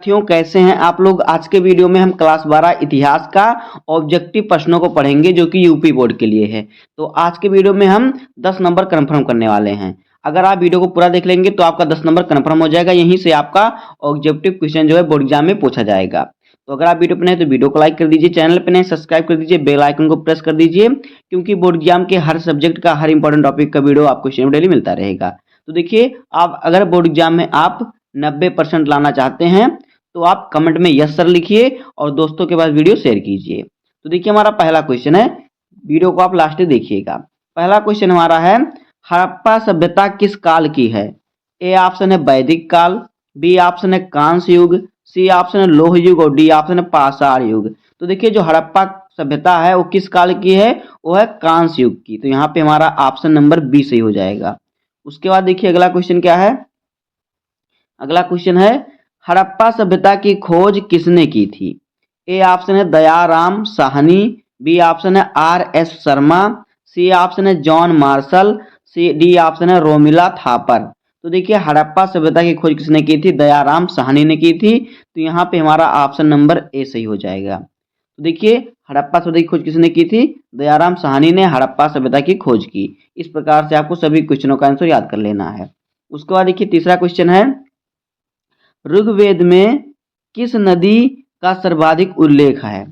साथियों कैसे हैं आप लोग। आज के वीडियो में हम क्लास 12 इतिहास का ऑब्जेक्टिव प्रश्नों को पढ़ेंगे जो कि यूपी बोर्ड के लिए है। तो आज के वीडियो में हम 10 नंबर कंफर्म करने वाले हैं। अगर आप वीडियो को पूरा देख लेंगे तो आपका 10 नंबर कंफर्म हो जाएगा। यहीं से आपका ऑब्जेक्टिव क्वेश्चन जो है बोर्ड एग्जाम में पूछा जाएगा। तो अगर आप वीडियो पर नए तो वीडियो को लाइक कर दीजिए, चैनल पर नए सब्सक्राइब कर दीजिए, बेल आइकन को प्रेस कर दीजिए, क्योंकि बोर्ड एग्जाम के हर सब्जेक्ट का हर इंपॉर्टेंट टॉपिक का वीडियो आपको क्वेश्चन डेली मिलता रहेगा। तो देखिए, आप अगर बोर्ड एग्जाम में आप 90% लाना चाहते हैं तो आप कमेंट में यस सर लिखिए और दोस्तों के पास वीडियो शेयर कीजिए। तो देखिए, हमारा पहला क्वेश्चन है, वीडियो को आप लास्ट तक देखिएगा। पहला क्वेश्चन हमारा है, हड़प्पा सभ्यता किस काल की है? ए ऑप्शन है वैदिक काल, बी ऑप्शन है कांस्य युग, सी ऑप्शन है लौह युग और डी ऑप्शन है पाषाण युग। तो देखिए, जो हड़प्पा सभ्यता है वो किस काल की है? वो है कांस्य युग की। तो यहाँ पे हमारा ऑप्शन नंबर बी सही हो जाएगा। उसके बाद देखिए अगला क्वेश्चन क्या है। अगला क्वेश्चन है, हड़प्पा सभ्यता की खोज किसने की थी? ए ऑप्शन है दयाराम साहनी, बी ऑप्शन है आर.एस. शर्मा, सी ऑप्शन है John Marshall, C D option है रोमिला थापर। तो देखिए, हड़प्पा सभ्यता की खोज किसने की थी? दयाराम साहनी ने की थी। तो यहाँ पे हमारा ऑप्शन नंबर ए सही हो जाएगा। तो देखिए, हड़प्पा सभ्यता की खोज किसने की थी? दयाराम साहनी ने हड़प्पा सभ्यता की खोज की। इस प्रकार से आपको सभी क्वेश्चनों का आंसर याद कर लेना है। उसके बाद देखिए तीसरा क्वेश्चन है, ऋग्वेद में किस नदी का सर्वाधिक उल्लेख है?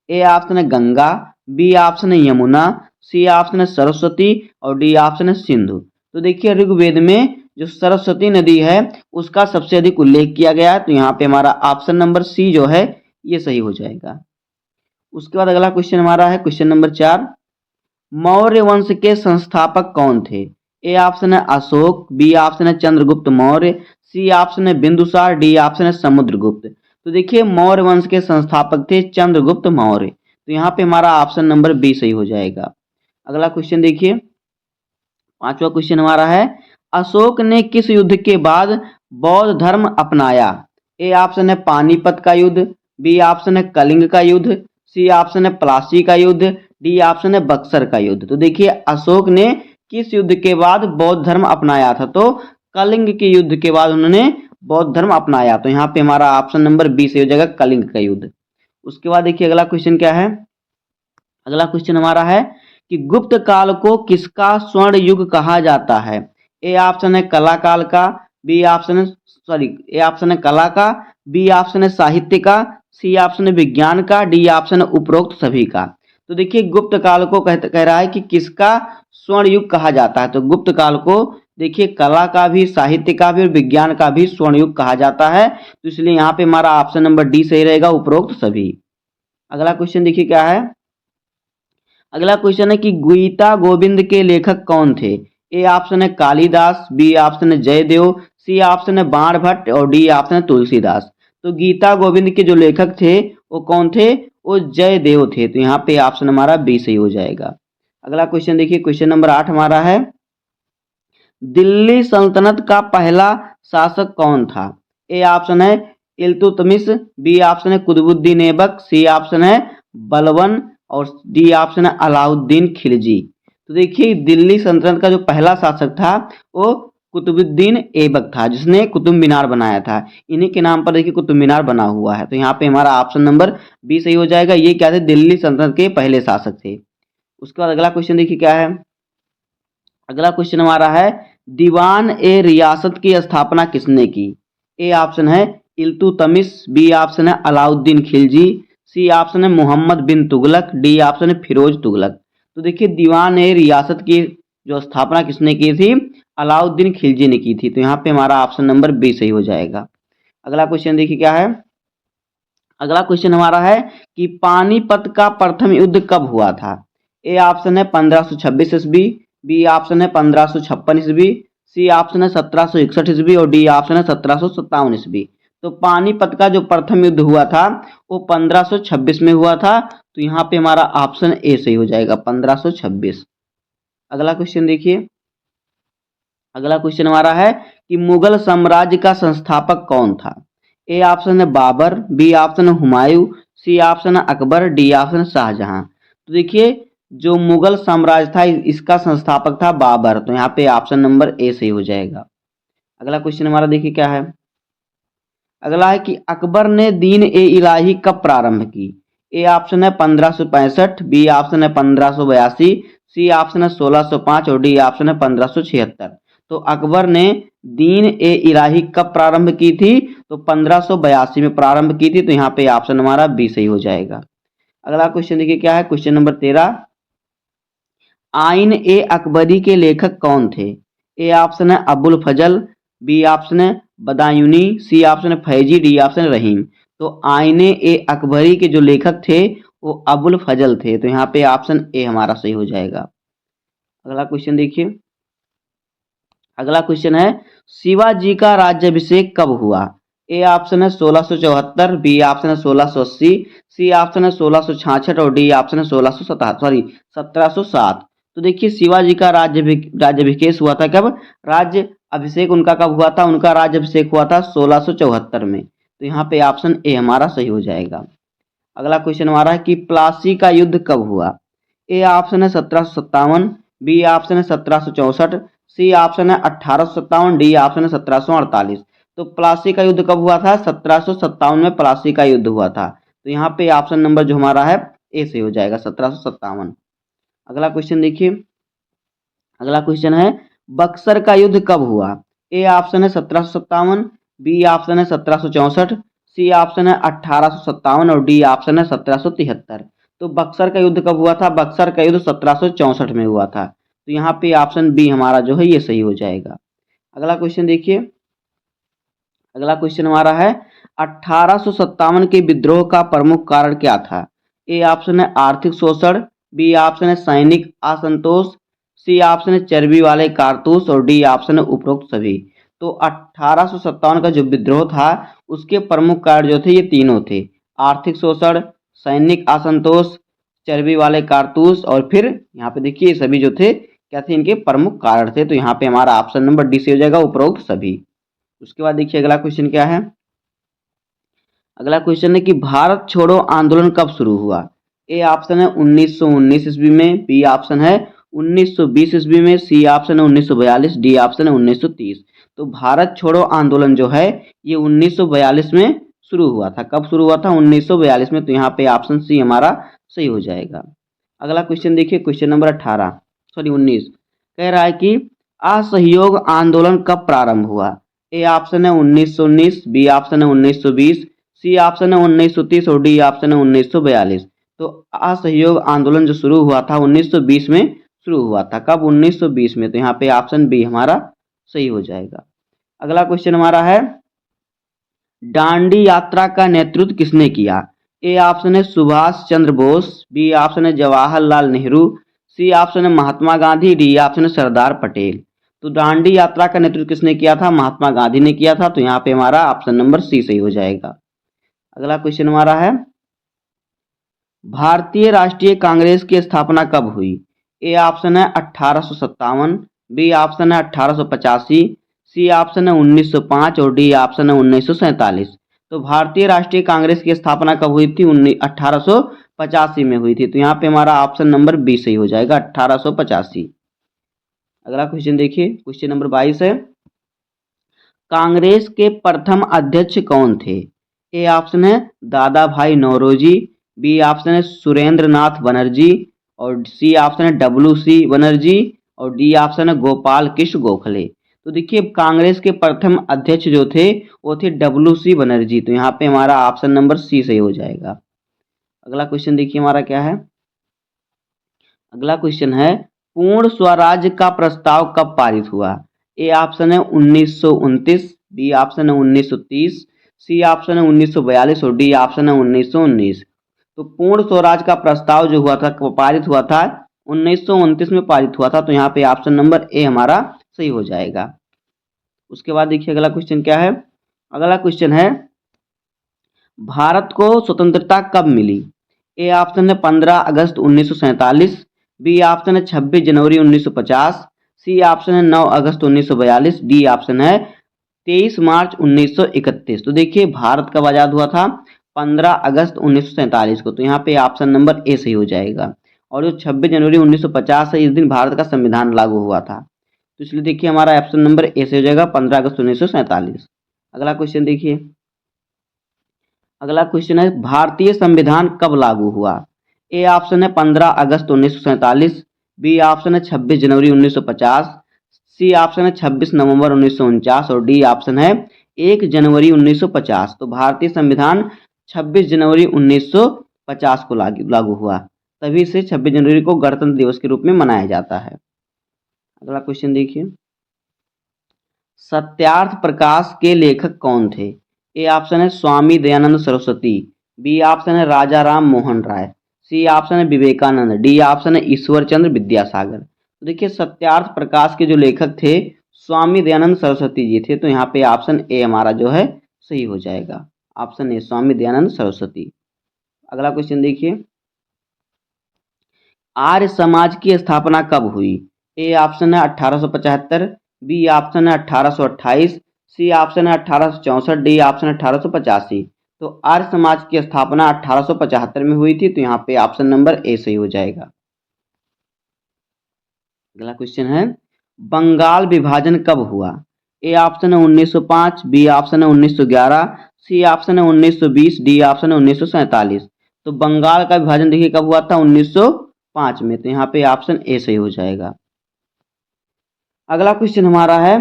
ए ऑप्शन है गंगा, बी ऑप्शन है यमुना, सी ऑप्शन है सरस्वती और डी ऑप्शन है सिंधु। तो देखिए, ऋग्वेद में जो सरस्वती नदी है उसका सबसे अधिक उल्लेख किया गया है। तो यहाँ पे हमारा ऑप्शन नंबर सी जो है ये सही हो जाएगा। उसके बाद अगला क्वेश्चन हमारा है क्वेश्चन नंबर 4, मौर्य वंश के संस्थापक कौन थे? ए ऑप्शन है अशोक, बी ऑप्शन है चंद्रगुप्त मौर्य, सी ऑप्शन है बिंदुसार, डी ऑप्शन है समुद्रगुप्त। तो देखिए, मौर्य वंश के संस्थापक थे चंद्रगुप्त मौर्य। तो यहाँ पे हमारा ऑप्शन नंबर बी सही हो जाएगा। अगला क्वेश्चन देखिए, पांचवा क्वेश्चन हमारा है, अशोक ने किस युद्ध के बाद बौद्ध धर्म अपनाया? ए ऑप्शन है पानीपत का युद्ध, बी ऑप्शन है कलिंग का युद्ध, सी ऑप्शन है प्लासी का युद्ध, डी ऑप्शन है बक्सर का युद्ध। तो देखिए, अशोक ने किस युद्ध के बाद बौद्ध धर्म अपनाया था? तो कलिंग के युद्ध के बाद उन्होंने बौद्ध धर्म अपनाया। तो यहाँ पे हमारा ऑप्शन नंबर बी सही हो जाएगा, कलिंग का युद्ध। उसके बाद देखिए अगला क्वेश्चन क्या है। अगला क्वेश्चन हमारा है कि गुप्त काल को किसका स्वर्ण युग कहा जाता है? ए ऑप्शन है कला काल का, बी ऑप्शन है ए ऑप्शन है कला का, बी ऑप्शन है साहित्य का, सी ऑप्शन है विज्ञान का, डी ऑप्शन है उपरोक्त सभी का। तो देखिए, गुप्त काल को कह रहा है कि किसका स्वर्ण युग कहा जाता है। तो गुप्त काल को देखिए कला का भी, साहित्य का भी और विज्ञान का भी स्वर्ण युग कहा जाता है। तो इसलिए यहाँ पे हमारा ऑप्शन नंबर डी सही रहेगा, उपरोक्त सभी। अगला क्वेश्चन देखिए क्या है। अगला क्वेश्चन है कि गीता गोविंद के लेखक कौन थे? ए ऑप्शन है कालिदास, बी ऑप्शन है जयदेव, सी ऑप्शन है बाणभट्ट और डी ऑप्शन है तुलसीदास। तो गीता गोविंद के जो लेखक थे वो कौन थे? वो जयदेव थे। तो यहाँ पे ऑप्शन हमारा बी सही हो जाएगा। अगला क्वेश्चन देखिए, क्वेश्चन नंबर 8 हमारा है, दिल्ली सल्तनत का पहला शासक कौन था? ए ऑप्शन है इल्तुतमिश, बी ऑप्शन है कुतुबुद्दीन ऐबक, सी ऑप्शन है बलबन और डी ऑप्शन है अलाउद्दीन खिलजी। तो देखिए, दिल्ली सल्तनत का जो पहला शासक था वो कुतुबुद्दीन ऐबक था, जिसने कुतुब मीनार बनाया था। इन्हीं के नाम पर देखिए कुतुब मीनार बना हुआ है। तो यहाँ पे हमारा ऑप्शन नंबर बी सही हो जाएगा। ये क्या थे? दिल्ली सल्तनत के पहले शासक थे। उसके बाद अगला क्वेश्चन देखिए क्या है। अगला क्वेश्चन हमारा है, दीवान ए रियासत की स्थापना किसने की? ए ऑप्शन है इल्तुतमिश, बी ऑप्शन है अलाउद्दीन खिलजी, सी ऑप्शन है मोहम्मद बिन तुगलक, डी ऑप्शन है फिरोज तुगलक। तो देखिए, दीवान ए रियासत की जो स्थापना किसने की थी? अलाउद्दीन खिलजी ने की थी। तो यहाँ पे हमारा ऑप्शन नंबर बी सही हो जाएगा। अगला क्वेश्चन देखिए क्या है। अगला क्वेश्चन हमारा है कि पानीपत का प्रथम युद्ध कब हुआ था? ए ऑप्शन है 1526 ईस्वी, बी ऑप्शन है 1556 ईस्वी, सी ऑप्शन है 1761 ईस्वी और डी ऑप्शन है 1757 ईस्वी। तो पानीपत का जो प्रथम युद्ध हुआ था वो 1526 में हुआ था। तो यहाँ पे हमारा ऑप्शन ए सही हो जाएगा, 1526। अगला क्वेश्चन देखिए। अगला क्वेश्चन हमारा है कि मुगल साम्राज्य का संस्थापक कौन था? ए ऑप्शन है बाबर, बी ऑप्शन है हुमायूं, सी ऑप्शन है अकबर, डी ऑप्शन है शाहजहां। तो देखिए, जो मुगल साम्राज्य था इसका संस्थापक था बाबर। तो यहाँ पे ऑप्शन नंबर ए सही हो जाएगा। अगला क्वेश्चन हमारा देखिए क्या है। अगला है कि अकबर ने दीन ए इलाही कब प्रारंभ की। ए ऑप्शन है 1565, बी ऑप्शन है 1582, सी ऑप्शन है 1605 और डी ऑप्शन है 1576। तो अकबर ने दीन ए इलाही कब प्रारंभ की थी, तो 1582 में प्रारंभ की थी। तो यहाँ पे ऑप्शन हमारा बी सही हो जाएगा। अगला क्वेश्चन देखिए क्या है, क्वेश्चन नंबर 13, आइन ए अकबरी के लेखक कौन थे। ए ऑप्शन है अबुल फजल, बी ऑप्शन है बदायूनी, सी ऑप्शन है फैजी, डी ऑप्शन है रहीम। तो आइन ए अकबरी के जो लेखक थे वो अबुल फजल थे। तो यहाँ पे ऑप्शन ए हमारा सही हो जाएगा। अगला क्वेश्चन देखिए, अगला क्वेश्चन है शिवाजी का राज्याभिषेक कब हुआ। ए ऑप्शन है 1674, बी ऑप्शन है 1680, सी ऑप्शन है 1666 और डी ऑप्शन है 1707। तो देखिए शिवाजी का राज्याभिषेक हुआ था कब, राज्य अभिषेक उनका कब हुआ था, उनका राज्याभिषेक हुआ था 1674 में। तो यहाँ पे ऑप्शन ए हमारा सही हो जाएगा। अगला क्वेश्चन हमारा है कि प्लासी का युद्ध कब हुआ। ए ऑप्शन है 1757, बी ऑप्शन है 1764, सी ऑप्शन है 1857, डी ऑप्शन है 1748। तो प्लासी का युद्ध कब हुआ था, 1757 में प्लासी का युद्ध हुआ था। तो यहाँ पे ऑप्शन नंबर जो हमारा है ए से हो जाएगा 1757। अगला क्वेश्चन देखिए, अगला क्वेश्चन है बक्सर का युद्ध कब हुआ। ए ऑप्शन है 1757, बी ऑप्शन है 1764, सी ऑप्शन है 1857 और डी ऑप्शन है 1773। तो बक्सर का युद्ध कब हुआ था, बक्सर का युद्ध 1764 में हुआ था। तो यहाँ पे ऑप्शन बी हमारा जो है ये सही हो जाएगा। अगला क्वेश्चन देखिए, अगला क्वेश्चन हमारा है 1857 के विद्रोह का प्रमुख कारण क्या था। ए ऑप्शन है आर्थिक शोषण, बी ऑप्शन है सैनिक असंतोष, सी ऑप्शन है चर्बी वाले कारतूस और डी ऑप्शन है उपरोक्त सभी। तो 1857 का जो विद्रोह था उसके प्रमुख कारण जो थे ये तीनों थे, आर्थिक शोषण, सैनिक असंतोष, चर्बी वाले कारतूस और फिर यहाँ पे देखिए सभी जो थे क्या थे, इनके प्रमुख कारण थे। तो यहाँ पे हमारा ऑप्शन नंबर डी से हो जाएगा, उपरोक्त सभी। उसके बाद देखिए अगला क्वेश्चन क्या है, अगला क्वेश्चन है कि भारत छोड़ो आंदोलन कब शुरू हुआ। ए ऑप्शन है 1919 ईस्वी में, बी ऑप्शन है 1920 ईस्वी में, सी ऑप्शन है 1942, डी ऑप्शन है 1930। तो भारत छोड़ो आंदोलन जो है ये 1942 में शुरू हुआ था। कब शुरू हुआ था, 1942 में। तो यहाँ पे ऑप्शन सी हमारा सही हो जाएगा। अगला क्वेश्चन देखिए, क्वेश्चन नंबर 19 कह रहा है कि असहयोग आंदोलन कब प्रारंभ हुआ। ए ऑप्शन है 1919, बी ऑप्शन है 1920, सी ऑप्शन है 1930 और डी ऑप्शन है 1942। तो असहयोग आंदोलन जो शुरू हुआ था 1920 में शुरू हुआ था। कब, 1920 में। तो यहाँ पे ऑप्शन बी हमारा सही हो जाएगा। अगला क्वेश्चन हमारा है दांडी यात्रा का नेतृत्व किसने किया। ए ऑप्शन है सुभाष चंद्र बोस, बी ऑप्शन है जवाहरलाल नेहरू, सी ऑप्शन है महात्मा गांधी, डी ऑप्शन है सरदार पटेल। तो दांडी यात्रा का नेतृत्व किसने किया था, महात्मा गांधी ने किया था। तो यहाँ पे हमारा ऑप्शन नंबर सी सही हो जाएगा। अगला क्वेश्चन हमारा है भारतीय राष्ट्रीय कांग्रेस की स्थापना कब हुई। ए ऑप्शन है 1857, बी ऑप्शन है 1885, सी ऑप्शन है 1905 और डी ऑप्शन है 1947। तो भारतीय राष्ट्रीय कांग्रेस की स्थापना कब हुई थी, 1885 में हुई थी। तो यहाँ पे हमारा ऑप्शन नंबर बी सही हो जाएगा, 1885। अगला क्वेश्चन देखिए, क्वेश्चन नंबर 22 है कांग्रेस के प्रथम अध्यक्ष कौन थे। ए ऑप्शन है दादा भाई नौरोजी, बी ऑप्शन है सुरेंद्र नाथ बनर्जी और सी ऑप्शन है WC बनर्जी और डी ऑप्शन है गोपाल कृष्ण गोखले। तो देखिए कांग्रेस के प्रथम अध्यक्ष जो थे वो थे WC बनर्जी। तो यहाँ पे हमारा ऑप्शन नंबर सी सही हो जाएगा। अगला क्वेश्चन देखिए हमारा क्या है, अगला क्वेश्चन है पूर्ण स्वराज्य का प्रस्ताव कब पारित हुआ। ए ऑप्शन है 1929, बी ऑप्शन है 1930, सी ऑप्शन है 1942 और डी ऑप्शन है 1919। तो पूर्ण स्वराज का प्रस्ताव जो हुआ था पारित हुआ था 1929 में पारित हुआ था। तो यहाँ पे ऑप्शन नंबर ए हमारा सही हो जाएगा। उसके बाद देखिए अगला क्वेश्चन क्या है, अगला क्वेश्चन है भारत को स्वतंत्रता कब मिली। ए ऑप्शन है 15 अगस्त 1947, बी ऑप्शन है 26 जनवरी 1950, सी ऑप्शन है 9 अगस्त 1942, डी ऑप्शन है 23 मार्च 1931। तो देखिए भारत कब आज़ाद हुआ था, 15 अगस्त 1947 को। तो यहाँ पे ऑप्शन नंबर ए सही हो जाएगा। और जो 26 जनवरी 1950 है इस दिन भारत का संविधान लागू हुआ था। तो इसलिए देखिए हमारा ऑप्शन नंबर ए से हो जाएगा, 15 अगस्त 1947। अगला क्वेश्चन देखिए, अगला क्वेश्चन है भारतीय संविधान कब लागू हुआ। ए ऑप्शन है 15 अगस्त 1947, बी ऑप्शन है 26 जनवरी 1950, सी ऑप्शन है 26 नवंबर 1949 और डी ऑप्शन है 1 जनवरी 1950। तो भारतीय संविधान 26 जनवरी 1950 को लागू हुआ, तभी से 26 जनवरी को गणतंत्र दिवस के रूप में मनाया जाता है। अगला क्वेश्चन देखिए, सत्यार्थ प्रकाश के लेखक कौन थे। ए ऑप्शन है स्वामी दयानंद सरस्वती, बी ऑप्शन है राजा राम मोहन राय, सी ऑप्शन है विवेकानंद, डी ऑप्शन है ईश्वर चंद्र विद्यासागर। तो देखिए सत्यार्थ प्रकाश के जो लेखक थे स्वामी दयानंद सरस्वती जी थे, तो यहाँ पे ऑप्शन ए हमारा जो है सही हो जाएगा, ऑप्शन ए स्वामी दयानंद सरस्वती। अगला क्वेश्चन देखिए, आर्य समाज की स्थापना कब हुई। ए ऑप्शन है 1875, बी ऑप्शन है 1828, सी ऑप्शन है 1864, डी ऑप्शन है 1885। तो आर्य समाज की स्थापना 1875 में हुई थी, तो यहाँ पे ऑप्शन नंबर ए सही हो जाएगा। अगला क्वेश्चन है बंगाल विभाजन कब हुआ। ए ऑप्शन है 1905, बी ऑप्शन है 1911, सी ऑप्शन है 1920, डी ऑप्शन है 1947। तो बंगाल का विभाजन देखिए कब हुआ था 1905 में, तो यहाँ पे ऑप्शन ए सही हो जाएगा। अगला क्वेश्चन हमारा है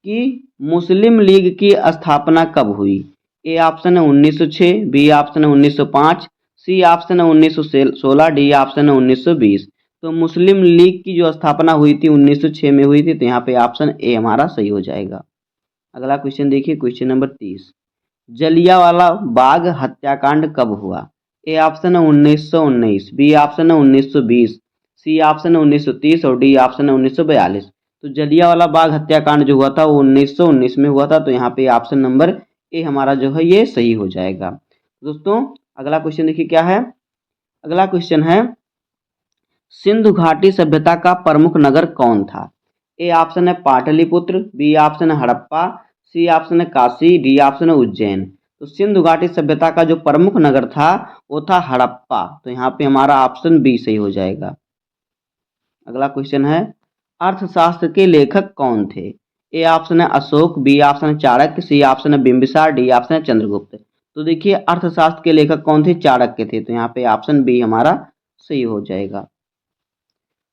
कि मुस्लिम लीग की स्थापना कब हुई। ए ऑप्शन है 1906, बी ऑप्शन है 1905, सी ऑप्शन है 1916, डी ऑप्शन है 1920। तो मुस्लिम लीग की जो स्थापना हुई थी 1906 में हुई थी, तो यहाँ पे ऑप्शन ए हमारा सही हो जाएगा। अगला क्वेश्चन देखिए, क्वेश्चन नंबर 30, जलियांवाला बाग हत्याकांड कब हुआ। ए ऑप्शन है 1919, बी ऑप्शन है 1920, सी ऑप्शन है 1930 और डी ऑप्शन है 1942। तो जलियांवाला बाग हत्याकांड जो हुआ था वो 1919 में हुआ था, तो यहाँ पे ऑप्शन नंबर ए हमारा जो है ये सही हो जाएगा। दोस्तों अगला क्वेश्चन देखिए क्या है। अगला क्वेश्चन है सिंधु घाटी सभ्यता का प्रमुख नगर कौन था। ए ऑप्शन है पाटलिपुत्र, बी ऑप्शन है हड़प्पा, सी ऑप्शन है काशी, डी ऑप्शन है उज्जैन। तो सिंधु घाटी सभ्यता का जो प्रमुख नगर था वो था हड़प्पा, तो यहाँ पे हमारा ऑप्शन बी सही हो जाएगा। अगला क्वेश्चन है अर्थशास्त्र के लेखक कौन थे। ए ऑप्शन है अशोक, बी ऑप्शन है चाणक्य, सी ऑप्शन है बिंबिसार, डी ऑप्शन है चंद्रगुप्त। तो देखिए अर्थशास्त्र के लेखक कौन थे, चाणक्य थे, तो यहाँ पे ऑप्शन बी हमारा सही हो जाएगा।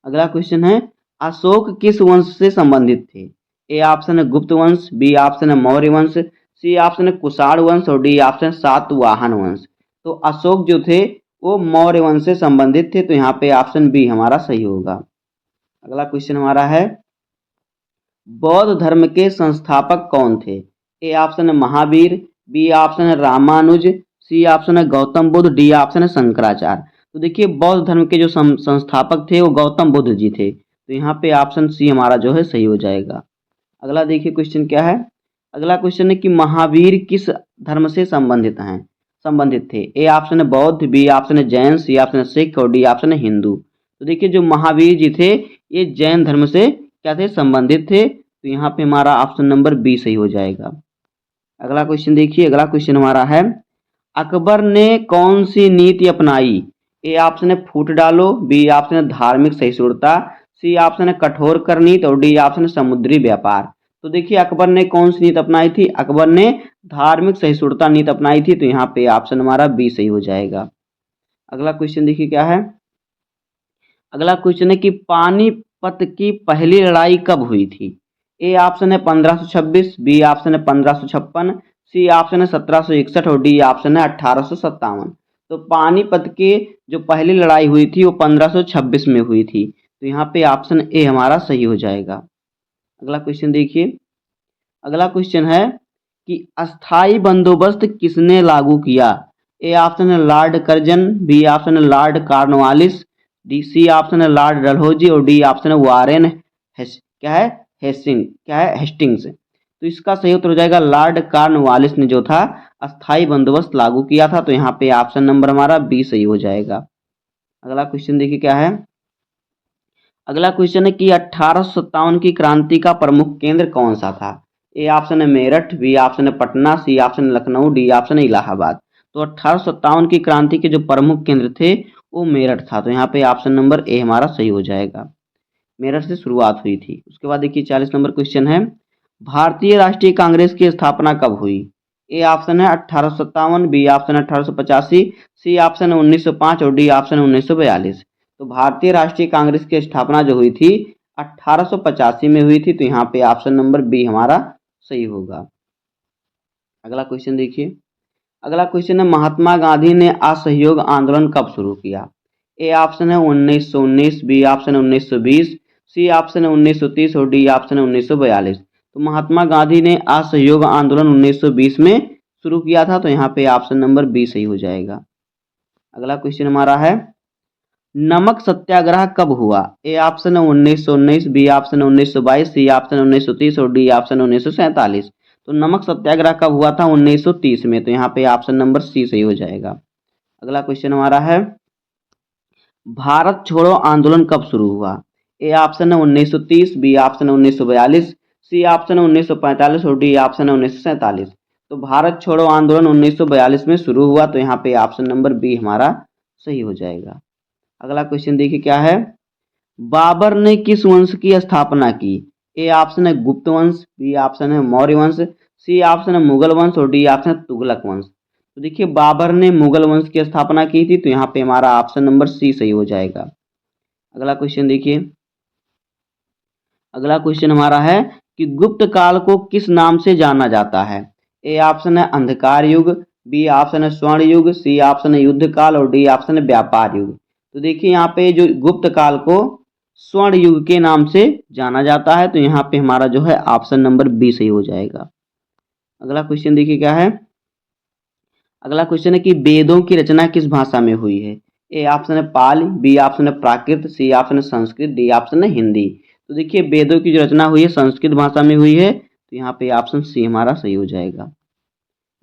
अगला क्वेश्चन है अशोक किस वंश से संबंधित थे। ए ऑप्शन है गुप्त वंश, बी ऑप्शन है मौर्य वंश, सी ऑप्शन है कुषाण वंश और डी ऑप्शन सातवाहन वंश। तो अशोक जो थे वो मौर्य वंश से संबंधित थे, तो यहाँ पे ऑप्शन बी हमारा सही होगा। अगला क्वेश्चन हमारा है बौद्ध धर्म के संस्थापक कौन थे। ए ऑप्शन है महावीर, बी ऑप्शन है रामानुज, सी ऑप्शन है गौतम बुद्ध, डी ऑप्शन है शंकराचार्य। तो देखिए बौद्ध धर्म के जो संस्थापक थे वो गौतम बुद्ध जी थे, तो यहाँ पे ऑप्शन सी हमारा जो है सही हो जाएगा। अगला देखिए क्वेश्चन क्या है। अगला क्वेश्चन है कि महावीर किस धर्म से संबंधित थे। ए ऑप्शन है बौद्ध, बी ऑप्शन है जैन, सी ऑप्शन है सिख और डी ऑप्शन है हिंदू। तो देखिए जो महावीर जी थे ये जैन धर्म से क्या थे, संबंधित थे, तो यहाँ पे हमारा ऑप्शन नंबर बी सही हो जाएगा। अगला क्वेश्चन देखिए, अगला क्वेश्चन हमारा है अकबर ने कौन सी नीति अपनाई। ए ऑप्शन है फूट डालो, बी ऑप्शन है धार्मिक सहिष्णुता, सी ऑप्शन है कठोर कर नीति और डी ऑप्शन है समुद्री व्यापार। तो देखिए अकबर ने कौन सी नीति अपनाई थी, अकबर ने धार्मिक सहिष्णुता नीति अपनाई थी, तो यहाँ पे ऑप्शन हमारा बी सही हो जाएगा। अगला क्वेश्चन देखिए क्या है। अगला क्वेश्चन है कि पानीपत की पहली लड़ाई कब हुई थी। ए ऑप्शन है 1526, बी ऑप्शन है 1556, सी ऑप्शन है 1761 और डी ऑप्शन है 1857। तो पानीपत की जो पहली लड़ाई हुई थी वो 1526 में हुई थी, तो यहाँ पे ऑप्शन ए हमारा सही हो जाएगा। अगला क्वेश्चन देखिए। अगला क्वेश्चन है कि अस्थाई बंदोबस्त किसने लागू किया। ए ऑप्शन है लॉर्ड कर्जन, बी ऑप्शन है Lord Cornwallis, D C option है लॉर्ड डलहौजी और डी ऑप्शन है वारेन हेस्टिंग्स। तो इसका सही उत्तर हो जाएगा लॉर्ड कॉर्नवालिस ने जो था अस्थाई बंदोबस्त लागू किया था, तो यहाँ पे ऑप्शन नंबर हमारा बी सही हो जाएगा। अगला क्वेश्चन देखिए क्या है। अगला क्वेश्चन है कि 1857 की क्रांति का प्रमुख केंद्र कौन सा था। ए ऑप्शन है मेरठ, बी ऑप्शन है पटना, सी ऑप्शन है लखनऊ, डी ऑप्शन है इलाहाबाद। तो 1857 की क्रांति के जो प्रमुख केंद्र थे वो मेरठ था, तो यहाँ पे ऑप्शन नंबर ए हमारा सही हो जाएगा। मेरठ से शुरुआत हुई थी। उसके बाद देखिए 40 नंबर क्वेश्चन है भारतीय राष्ट्रीय कांग्रेस की स्थापना कब हुई। ए ऑप्शन है 1857, बी ऑप्शन है 1885, सी ऑप्शन है 1905 और डी ऑप्शन है 1942। तो भारतीय राष्ट्रीय कांग्रेस की स्थापना जो हुई थी 1885 में हुई थी, तो यहाँ पे ऑप्शन नंबर बी हमारा सही होगा। अगला क्वेश्चन देखिए। अगला क्वेश्चन है महात्मा गांधी ने असहयोग आंदोलन कब शुरू किया? ए ऑप्शन है 1919, बी ऑप्शन है 1920, सी ऑप्शन है 1930 और डी ऑप्शन है 1942। तो महात्मा गांधी ने असहयोग आंदोलन 1920 में शुरू किया था, तो यहाँ पे ऑप्शन नंबर बी सही हो जाएगा। अगला क्वेश्चन हमारा है नमक सत्याग्रह कब हुआ? ए ऑप्शन है 1919, बी ऑप्शन है 1922, सी ऑप्शन है 1930 और डी ऑप्शन है 1947। तो नमक सत्याग्रह कब हुआ था? 1930 में, तो यहाँ पे ऑप्शन नंबर सी सही हो जाएगा। अगला क्वेश्चन हमारा है भारत छोड़ो आंदोलन कब शुरू हुआ? ए ऑप्शन है 1930, बी ऑप्शन है 1942, सी ऑप्शन है 1945 और डी ऑप्शन है 1947। तो भारत छोड़ो आंदोलन 1942 में शुरू हुआ, तो यहाँ पे ऑप्शन नंबर बी हमारा सही हो जाएगा। अगला क्वेश्चन देखिए क्या है बाबर ने किस वंश की स्थापना की? ए ऑप्शन है गुप्त वंश, बी ऑप्शन है मौर्य वंश, सी ऑप्शन है मुगल वंश और डी ऑप्शन है तुगलक वंश। तो देखिए बाबर ने मुगल वंश की स्थापना की थी, तो यहाँ पे हमारा ऑप्शन नंबर सी सही हो जाएगा। अगला क्वेश्चन देखिए। अगला क्वेश्चन हमारा है कि गुप्त काल को किस नाम से जाना जाता है? ए ऑप्शन है अंधकार युग, बी ऑप्शन है स्वर्ण युग, सी ऑप्शन है युद्ध काल और डी ऑप्शन है व्यापार युग। तो देखिए यहाँ पे जो गुप्त काल को स्वर्ण युग के नाम से जाना जाता है, तो यहाँ पे हमारा जो है ऑप्शन नंबर बी सही हो जाएगा। अगला क्वेश्चन देखिए क्या है। अगला क्वेश्चन है कि वेदों की रचना किस भाषा में हुई है? ए ऑप्शन है पाली, बी ऑप्शन है प्राकृत, सी ऑप्शन है संस्कृत, डी ऑप्शन है हिंदी। तो देखिए वेदों की जो रचना हुई है संस्कृत भाषा में हुई है, तो यहाँ पे ऑप्शन सी हमारा सही हो जाएगा।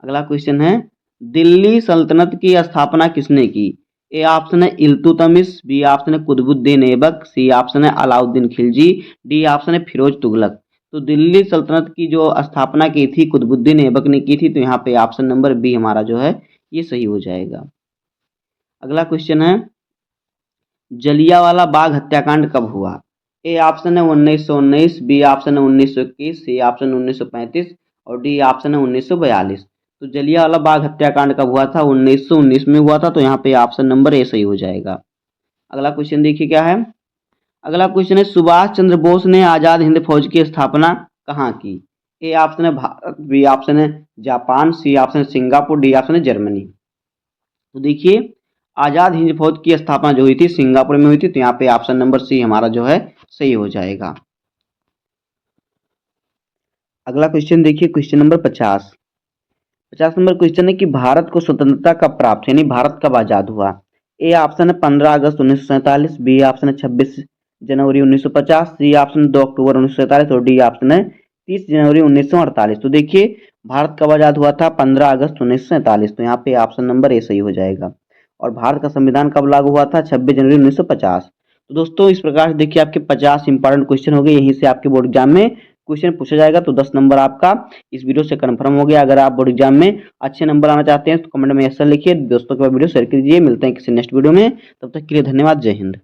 अगला क्वेश्चन है दिल्ली सल्तनत की स्थापना किसने की? ए ऑप्शन है इल्तुतमिश, बी ऑप्शन है कुतुबुद्दीन ऐबक, सी ऑप्शन है अलाउद्दीन खिलजी, डी ऑप्शन है फिरोज तुगलक। तो दिल्ली सल्तनत की जो स्थापना की थी कुतुबुद्दीन ऐबक ने की थी, तो यहाँ पे ऑप्शन नंबर बी हमारा जो है ये सही हो जाएगा। अगला क्वेश्चन है जलियांवाला बाग हत्याकांड कब हुआ? ए ऑप्शन है 1919, बी ऑप्शन है 1921, सी ऑप्शन 1935 और डी ऑप्शन है 1942। तो जलियांवाला बाग हत्याकांड कब हुआ था? 1919 में हुआ था, तो यहाँ पे ऑप्शन नंबर ए सही हो जाएगा। अगला क्वेश्चन देखिए क्या है। अगला क्वेश्चन है सुभाष चंद्र बोस ने आजाद हिंद फौज की स्थापना कहाँ की? ए ऑप्शन है भारत, बी ऑप्शन है जापान, सी ऑप्शन है सिंगापुर, डी ऑप्शन है जर्मनी। तो देखिए आजाद हिंद फौज की स्थापना जो हुई थी सिंगापुर में हुई थी, तो यहाँ पे ऑप्शन नंबर सी हमारा जो है सही हो जाएगा। अगला क्वेश्चन देखिए क्वेश्चन नंबर 50। 50 नंबर क्वेश्चन है कि भारत को स्वतंत्रता कब प्राप्त यानी भारत कब आजाद हुआ? ए ऑप्शन है 15 अगस्त 1947, बी ऑप्शन है 26 जनवरी 1950, सी ऑप्शन है 2 अक्टूबर 1947 और डी ऑप्शन है 30 जनवरी 1948। तो देखिए भारत कब आजाद हुआ था? 15 अगस्त 1947। तो यहाँ पे ऑप्शन नंबर ए सही हो जाएगा। और भारत का संविधान कब लागू हुआ था? 26 जनवरी 1950। तो दोस्तों इस प्रकार से देखिए आपके 50 इंपॉर्टेंट क्वेश्चन हो गए। यहीं से आपके बोर्ड एग्जाम में क्वेश्चन पूछा जाएगा, तो 10 नंबर आपका इस वीडियो से कंफर्म हो गया। अगर आप बोर्ड एग्जाम में अच्छे नंबर आना चाहते हैं तो कमेंट में ऐसा लिखिए, दोस्तों के पास वीडियो शेयर कीजिए। मिलते हैं किसी नेक्स्ट वीडियो में, तब तक के लिए धन्यवाद। जय हिंद।